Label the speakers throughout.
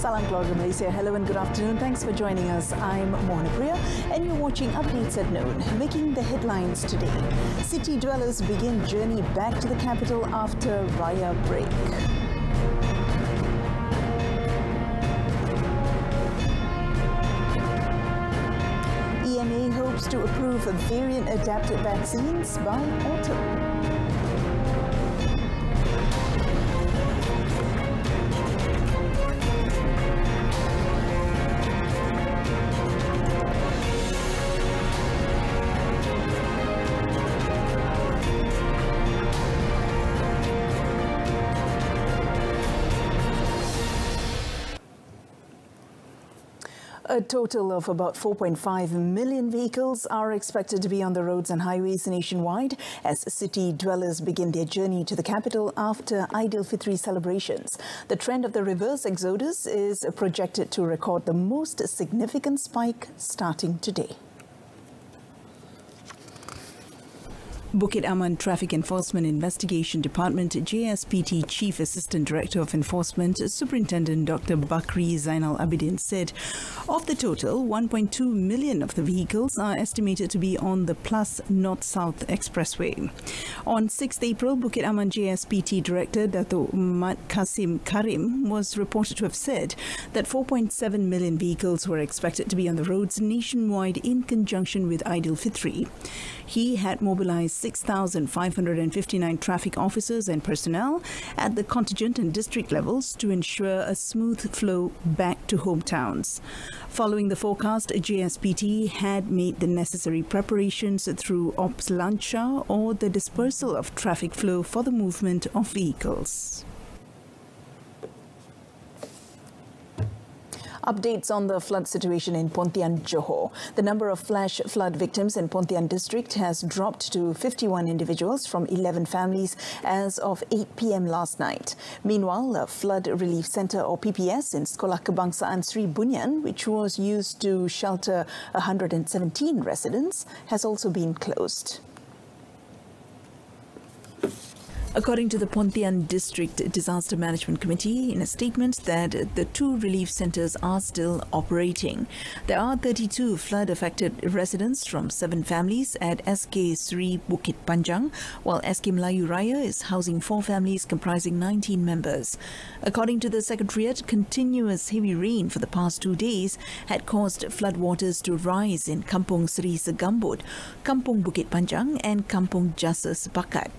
Speaker 1: Salam keluarga Malaysia. Hello and good afternoon. Thanks for joining us. I'm Mohana Priya and you're watching Updates at Noon. Making the headlines today. City dwellers begin journey back to the capital after Raya break. EMA hopes to approve variant-adapted vaccines by autumn. A total of about 4.5 million vehicles are expected to be on the roads and highways nationwide as city dwellers begin their journey to the capital after Aidilfitri celebrations. The trend of the reverse exodus is projected to record the most significant spike starting today. Bukit Aman Traffic Enforcement Investigation Department JSPT Chief Assistant Director of Enforcement Superintendent Dr. Bakri Zainal Abidin said of the total, 1.2 million of the vehicles are estimated to be on the Plus North-South Expressway. On 6th April, Bukit Aman JSPT Director Dato' Kasih Karim was reported to have said that 4.7 million vehicles were expected to be on the roads nationwide in conjunction with Aidilfitri. He had mobilized 6,559 traffic officers and personnel at the contingent and district levels to ensure a smooth flow back to hometowns. Following the forecast, JSPT had made the necessary preparations through Ops Lancha or the dispersal of traffic flow for the movement of vehicles. Updates on the flood situation in Pontian, Johor. The number of flash flood victims in Pontian district has dropped to 51 individuals from 11 families as of 8 p.m. last night. Meanwhile, a flood relief centre or PPS in Sekolah Kebangsaan Sri Bunyan, which was used to shelter 117 residents, has also been closed. According to the Pontian District Disaster Management Committee, in a statement that the two relief centres are still operating. There are 32 flood-affected residents from 7 families at SK Sri Bukit Panjang, while SK Melayu Raya is housing 4 families comprising 19 members. According to the Secretariat, continuous heavy rain for the past 2 days had caused floodwaters to rise in Kampung Sri Segambut, Kampung Bukit Panjang and Kampung Jasa Sepakat.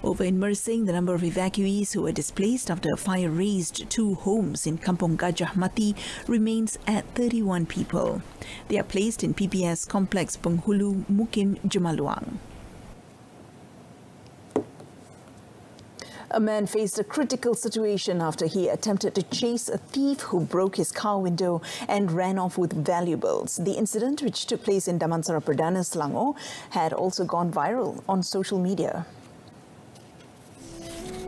Speaker 1: Over in Mersing, the number of evacuees who were displaced after a fire razed 2 homes in Kampung Gajah Mati remains at 31 people. They are placed in PPS Complex Penghulu Mukim Jemaluang. A man faced a critical situation after he attempted to chase a thief who broke his car window and ran off with valuables. The incident, which took place in Damansara Perdana, Selangor, had also gone viral on social media.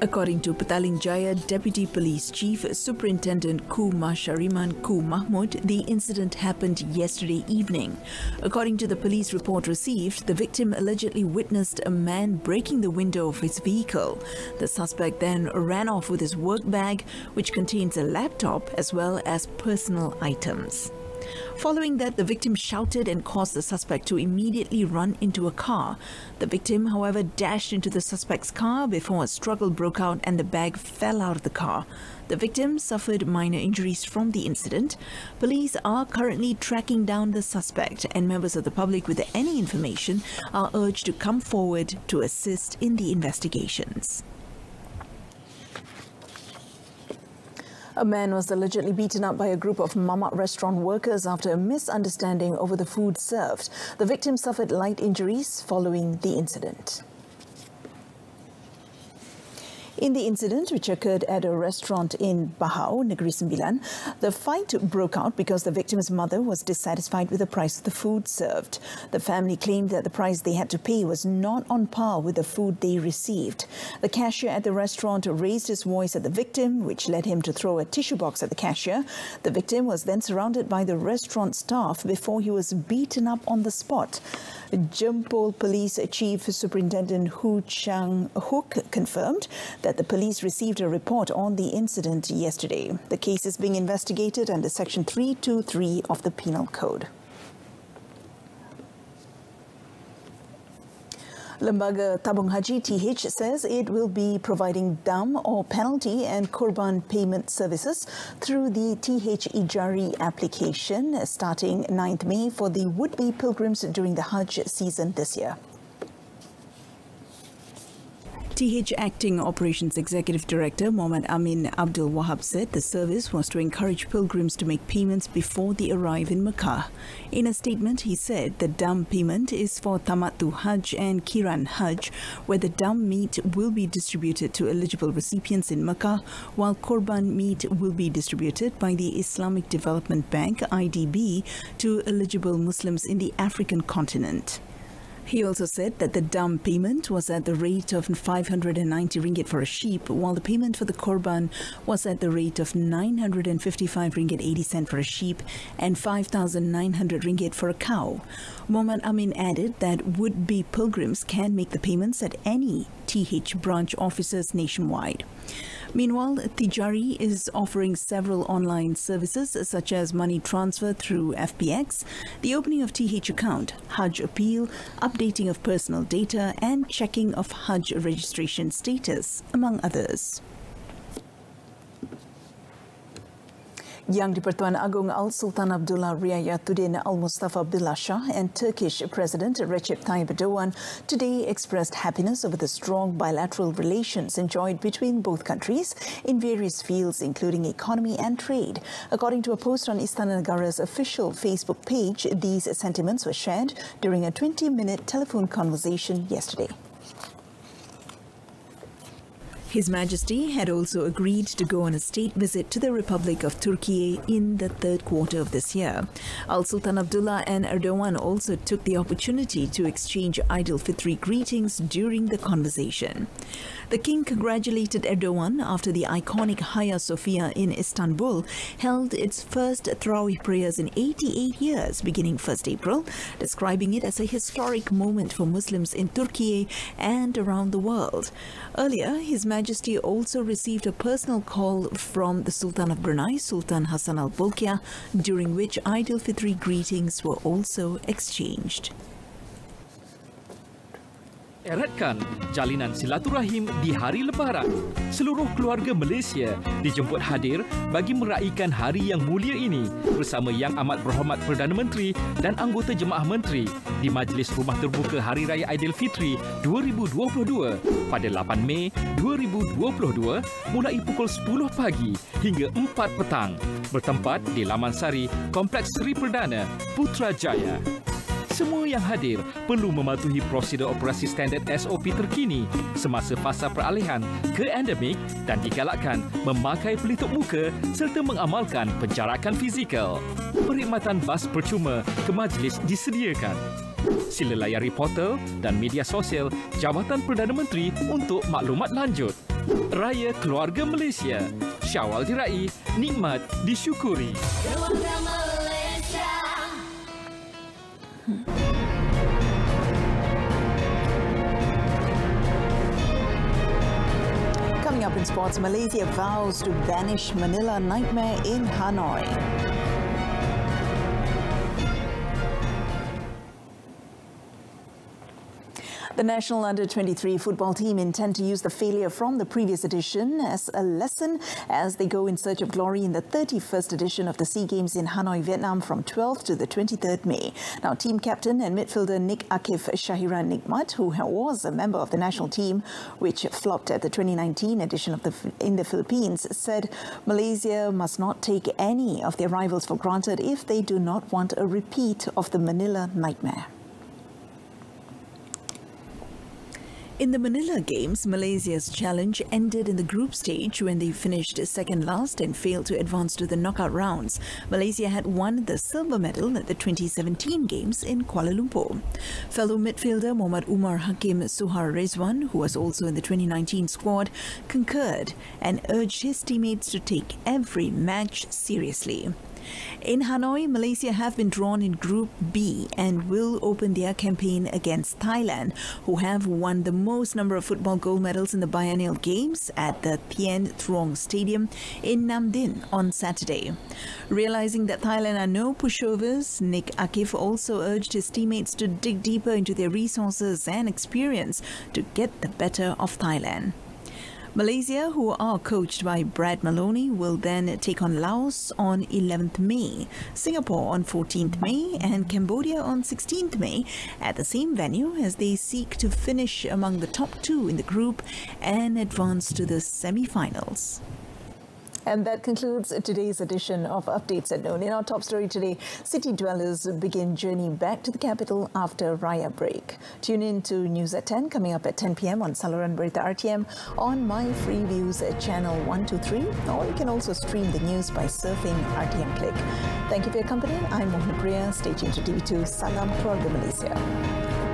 Speaker 1: According to Petaling Jaya Deputy Police Chief Superintendent Ku Mashariman Ku Mahmud, the incident happened yesterday evening. According to the police report received, the victim allegedly witnessed a man breaking the window of his vehicle. The suspect then ran off with his work bag, which contains a laptop as well as personal items. Following that, the victim shouted and caused the suspect to immediately run into a car. The victim, however, dashed into the suspect's car before a struggle broke out and the bag fell out of the car. The victim suffered minor injuries from the incident. Police are currently tracking down the suspect, and members of the public with any information are urged to come forward to assist in the investigations. A man was allegedly beaten up by a group of mamak restaurant workers after a misunderstanding over the food served. The victim suffered light injuries following the incident. In the incident, which occurred at a restaurant in Bahau, Negeri Sembilan, the fight broke out because the victim's mother was dissatisfied with the price of the food served. The family claimed that the price they had to pay was not on par with the food they received. The cashier at the restaurant raised his voice at the victim, which led him to throw a tissue box at the cashier. The victim was then surrounded by the restaurant staff before he was beaten up on the spot. Jempol Police Chief Superintendent Hu Chang Hook confirmed that that the police received a report on the incident yesterday. The case is being investigated under Section 323 of the Penal Code. Lembaga Tabung Haji TH says it will be providing dam or penalty and korban payment services through the TH Ijari application starting 9th May for the would-be pilgrims during the Hajj season this year. TH Acting Operations Executive Director Muhammad Amin Abdul Wahab said the service was to encourage pilgrims to make payments before they arrive in Mecca. In a statement, he said the dam payment is for Tamattu Hajj and Kiran Hajj, where the dam meat will be distributed to eligible recipients in Mecca, while korban meat will be distributed by the Islamic Development Bank (IDB) to eligible Muslims in the African continent. He also said that the dam payment was at the rate of 590 ringgit for a sheep, while the payment for the korban was at the rate of 955 ringgit 80 cent for a sheep and 5,900 ringgit for a cow. Muhammad Amin added that would-be pilgrims can make the payments at any TH branch offices nationwide. Meanwhile, Tijari is offering several online services such as money transfer through FPX, the opening of TH account, Hajj appeal, updating of personal data and checking of Hajj registration status, among others. Yang di-Pertuan Agong Al-Sultan Abdullah Riayatuddin Al-Mustafa Billah Shah and Turkish President Recep Tayyip Erdogan today expressed happiness over the strong bilateral relations enjoyed between both countries in various fields, including economy and trade. According to a post on Istana Negara's official Facebook page, these sentiments were shared during a 20-minute telephone conversation yesterday. His Majesty had also agreed to go on a state visit to the Republic of Turkey in the third quarter of this year. Al-Sultan Abdullah and Erdogan also took the opportunity to exchange Eid al-Fitr greetings during the conversation. The king congratulated Erdogan after the iconic Hagia Sophia in Istanbul held its first Tarawih prayers in 88 years, beginning 1st April, describing it as a historic moment for Muslims in Turkey and around the world. Earlier, His Majesty also received a personal call from the Sultan of Brunei, Sultan Hassan al-Bolkiah, during which Eid al-Fitr greetings were also exchanged.
Speaker 2: Eratkan jalinan silaturahim di hari Lebaran. Seluruh keluarga Malaysia dijemput hadir bagi meraihkan hari yang mulia ini bersama Yang Amat Berhormat Perdana Menteri dan anggota Jemaah Menteri di Majlis Rumah Terbuka Hari Raya Aidilfitri 2022 pada 8 Mei 2022 mulai pukul 10 pagi hingga 4 petang bertempat di Laman Sari, Kompleks Seri Perdana, Putrajaya. Semua yang hadir perlu mematuhi prosedur operasi standard SOP terkini semasa fasa peralihan ke endemik dan digalakkan memakai pelitup muka serta mengamalkan penjarakan fizikal. Perkhidmatan bas percuma ke majlis disediakan. Sila layari portal dan media sosial Jabatan Perdana Menteri untuk maklumat lanjut. Raya Keluarga Malaysia. Syawal diraih, nikmat disyukuri.
Speaker 1: Coming up in sports, Malaysia vows to banish Manila nightmare in Hanoi. The national under-23 football team intend to use the failure from the previous edition as a lesson as they go in search of glory in the 31st edition of the SEA Games in Hanoi, Vietnam from 12th to the 23rd May. Now, team captain and midfielder Nick Akif Shahiran Nikmat, who was a member of the national team, which flopped at the 2019 edition of in the Philippines, said Malaysia must not take any of their rivals for granted if they do not want a repeat of the Manila nightmare. In the Manila Games, Malaysia's challenge ended in the group stage when they finished second last and failed to advance to the knockout rounds. Malaysia had won the silver medal at the 2017 Games in Kuala Lumpur. Fellow midfielder Muhammad Umar Hakim Suhar Rezwan, who was also in the 2019 squad, concurred and urged his teammates to take every match seriously. In Hanoi, Malaysia have been drawn in Group B and will open their campaign against Thailand, who have won the most number of football gold medals in the biennial games at the Thien Truong Stadium in Nam Dinh on Saturday. Realizing that Thailand are no pushovers, Nick Akif also urged his teammates to dig deeper into their resources and experience to get the better of Thailand. Malaysia, who are coached by Brad Maloney, will then take on Laos on 11th May, Singapore on 14th May and Cambodia on 16th May at the same venue as they seek to finish among the top two in the group and advance to the semi-finals. And that concludes today's edition of Updates at Noon. In our top story today, city dwellers begin journey back to the capital after Raya break. Tune in to News at 10, coming up at 10 p.m. on Saluran Berita RTM on My Free Views at channel 123, or you can also stream the news by surfing RTM Click. Thank you for your company. I'm Mohan Priya. Stay tuned to TV2. Salam Keluarga Malaysia.